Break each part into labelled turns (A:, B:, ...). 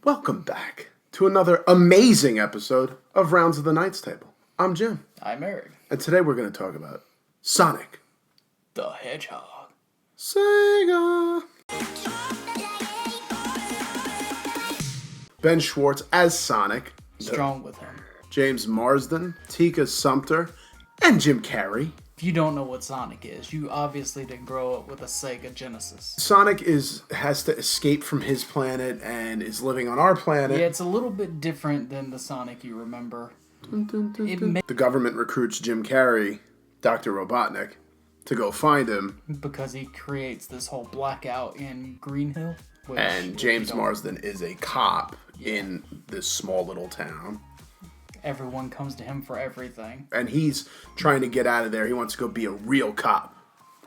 A: Welcome back to another amazing episode of Rounds of the Knights Table. I'm Jim.
B: I'm Eric.
A: And today we're going to talk about Sonic
B: the Hedgehog.
A: Sega. Ben Schwartz as Sonic.
B: Strong with him.
A: James Marsden, Tika Sumpter, and Jim Carrey.
B: If you don't know what Sonic is, you obviously didn't grow up with a Sega Genesis.
A: Sonic has to escape from his planet and is living on our planet.
B: Yeah, it's a little bit different than the Sonic you remember.
A: The government recruits Jim Carrey, Dr. Robotnik, to go find him.
B: Because he creates this whole blackout in Green Hill.
A: And James Marsden is a cop in this small little town.
B: Everyone comes to him for everything.
A: And he's trying to get out of there. He wants to go be a real cop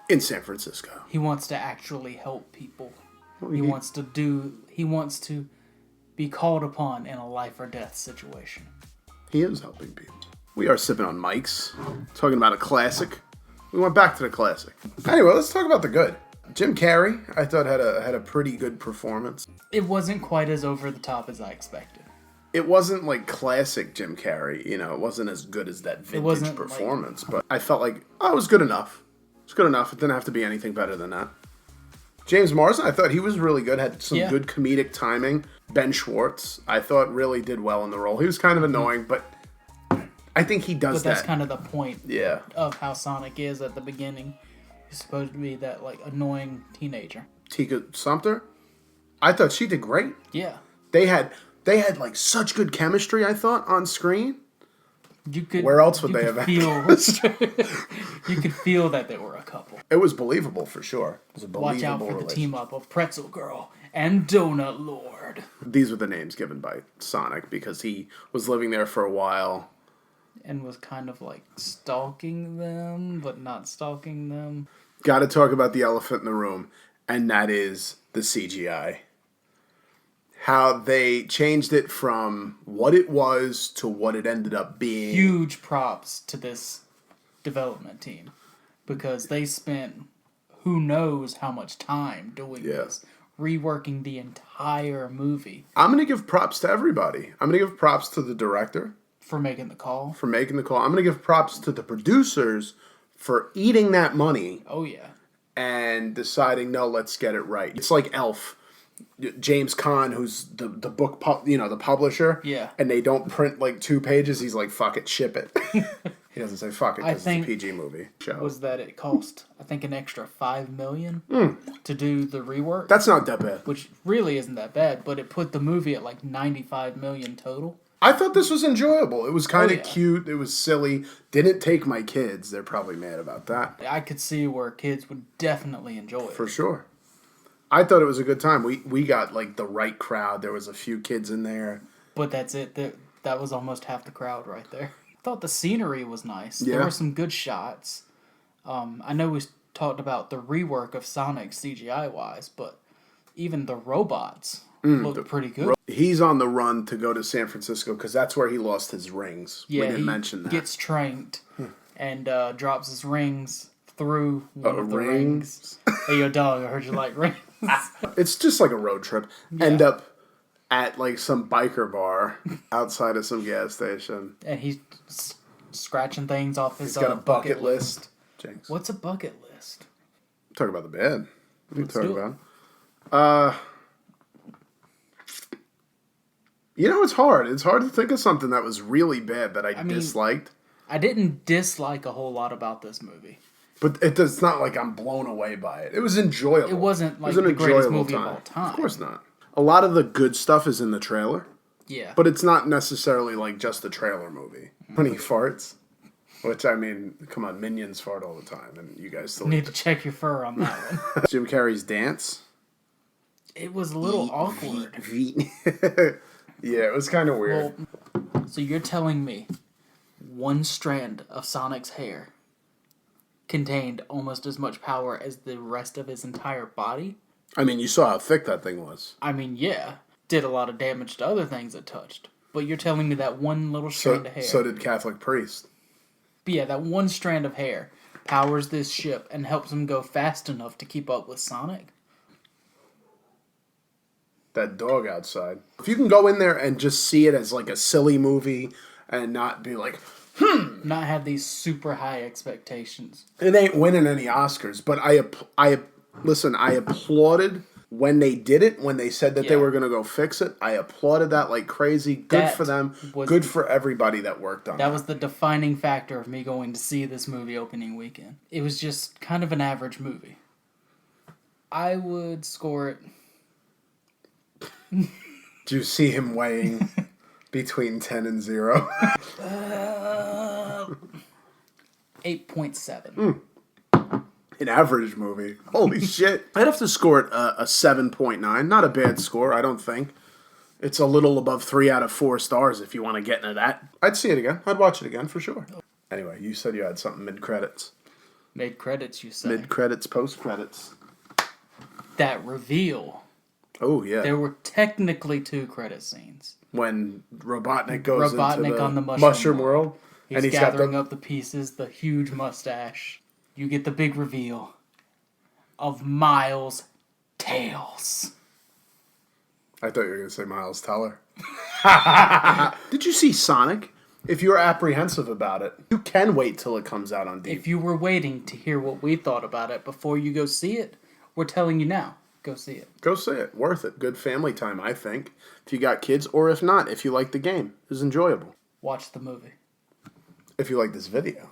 A: in San Francisco.
B: He wants to actually help people. He wants to be called upon in a life or death situation.
A: He is helping people. We are sipping on mics, talking about a classic. We went back to the classic. Anyway, let's talk about the good. Jim Carrey, I thought had a pretty good performance.
B: It wasn't quite as over the top as I expected.
A: It wasn't like classic Jim Carrey, it wasn't as good as that vintage performance, but I felt like, it was good enough. It's good enough. It didn't have to be anything better than that. James Marsden, I thought he was really good, had some good comedic timing. Ben Schwartz, I thought really did well in the role. He was kind of annoying, but I think he does that.
B: But that's kind of the point
A: of
B: how Sonic is at the beginning. He's supposed to be that annoying teenager.
A: Tika Sumpter, I thought she did great.
B: Yeah.
A: They had such good chemistry, I thought, on screen. Where else would they have had chemistry?
B: You could feel that they were a couple.
A: It was believable for sure. It was a believable
B: Watch out for the team up of Pretzel Girl and Donut Lord.
A: These were the names given by Sonic because he was living there for a while.
B: And was kind of stalking them, but not stalking them.
A: Got to talk about the elephant in the room, and that is the CGI. How they changed it from what it was to what it ended up being.
B: Huge props to this development team. Because they spent who knows how much time doing this. Reworking the entire movie.
A: I'm going to give props to everybody. I'm going to give props to the director.
B: For making the call.
A: I'm going to give props to the producers for eating that money.
B: Oh, yeah.
A: And deciding, no, let's get it right. It's like Elf. James Caan, who's the book, the publisher.
B: Yeah.
A: And they don't print 2 pages. He's like, fuck it, ship it. He doesn't say fuck it because it's a PG movie.
B: Was that it cost, I think, an extra $5 million to do the rework.
A: That's not that bad.
B: Which really isn't that bad, but it put the movie at $95 million total.
A: I thought this was enjoyable. It was kind of cute. It was silly. Didn't take my kids. They're probably mad about that.
B: I could see where kids would definitely enjoy it.
A: For sure. I thought it was a good time. We got the right crowd. There was a few kids in there.
B: But that's it. That was almost half the crowd right there. I thought the scenery was nice.
A: Yeah.
B: There were some good shots. I know we talked about the rework of Sonic CGI-wise, but even the robots looked pretty good.
A: He's on the run to go to San Francisco because that's where he lost his rings.
B: Yeah,
A: we didn't mention that.
B: He gets tranked and drops his rings through one of the rings. Hey, yo, dog, I heard you like rings.
A: It's just like a road trip. Yeah. End up at some biker bar outside of some gas station.
B: And he's scratching things off his
A: He's got a bucket list.
B: Jinx. What's a bucket list?
A: Talk about the bed. What are you talking about? It's hard. It's hard to think of something that was really bad that I disliked.
B: I didn't dislike a whole lot about this movie.
A: But it's not like I'm blown away by it. It was enjoyable.
B: It wasn't the greatest movie of all time.
A: Of course not. A lot of the good stuff is in the trailer.
B: Yeah.
A: But it's not necessarily just a trailer movie. When he farts. Which, come on, Minions fart all the time. And you guys still
B: need to check your fur on that one.
A: Jim Carrey's dance.
B: It was a little awkward.
A: Yeah, it was kind of weird.
B: Well, so you're telling me one strand of Sonic's hair contained almost as much power as the rest of his entire body?
A: You saw how thick that thing was.
B: Yeah. Did a lot of damage to other things it touched. But you're telling me that one little strand of hair...
A: So did Catholic priest.
B: But yeah, that one strand of hair powers this ship and helps him go fast enough to keep up with Sonic.
A: that dog outside. If you can go in there and just see it as like a silly movie and not be like,
B: not have these super high expectations.
A: It ain't winning any Oscars, but I applauded when they did it, when they said that they were going to go fix it. I applauded that like crazy. Good for them. Good for everybody that worked on that.
B: That was the defining factor of me going to see this movie opening weekend. It was just kind of an average movie. I would score it.
A: Do you see him weighing between 10 and 0?
B: 8.7.
A: An average movie. Holy shit. I'd have to score it a 7.9. Not a bad score, I don't think. It's a little above 3 out of 4 stars if you want to get into that. I'd see it again. I'd watch it again for sure. Anyway, you said you had something mid-credits.
B: Mid-credits, you said.
A: Mid-credits, post-credits.
B: That reveal.
A: Oh, yeah.
B: There were technically 2 credit scenes.
A: When Robotnik goes into
B: on the
A: mushroom world.
B: He's gathering up the pieces, the huge mustache. You get the big reveal of Miles' Tails.
A: I thought you were going to say Miles Teller. Did you see Sonic? If you're apprehensive about it, you can wait till it comes out on DVD.
B: If you were waiting to hear what we thought about it before you go see it, we're telling you now. Go see it.
A: Go see it. Worth it. Good family time, I think. If you got kids, or if not, if you like the game. It's enjoyable.
B: Watch the movie.
A: If you like this video,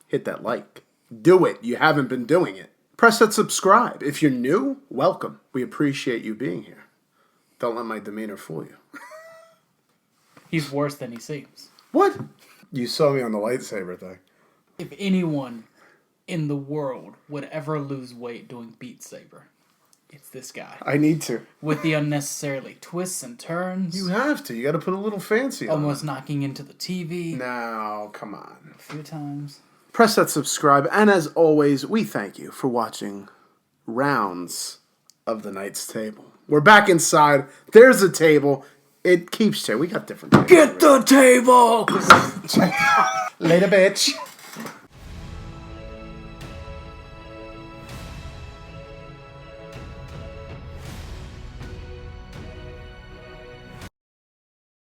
A: hit that like. Do it. You haven't been doing it. Press that subscribe. If you're new, welcome. We appreciate you being here. Don't let my demeanor fool you.
B: He's worse than he seems.
A: What? You saw me on the lightsaber thing.
B: If anyone in the world would ever lose weight doing Beat Saber, it's this guy.
A: I need to.
B: With the unnecessarily twists and turns.
A: You have to. You got to put a little fancy on.
B: Almost knocking into the TV.
A: No, come on.
B: A few times.
A: Press that subscribe, and as always, we thank you for watching Rounds of the Knight's Table. We're back inside. There's a table. It keeps changing. We got different tables.
B: Get the table!
A: Later, bitch.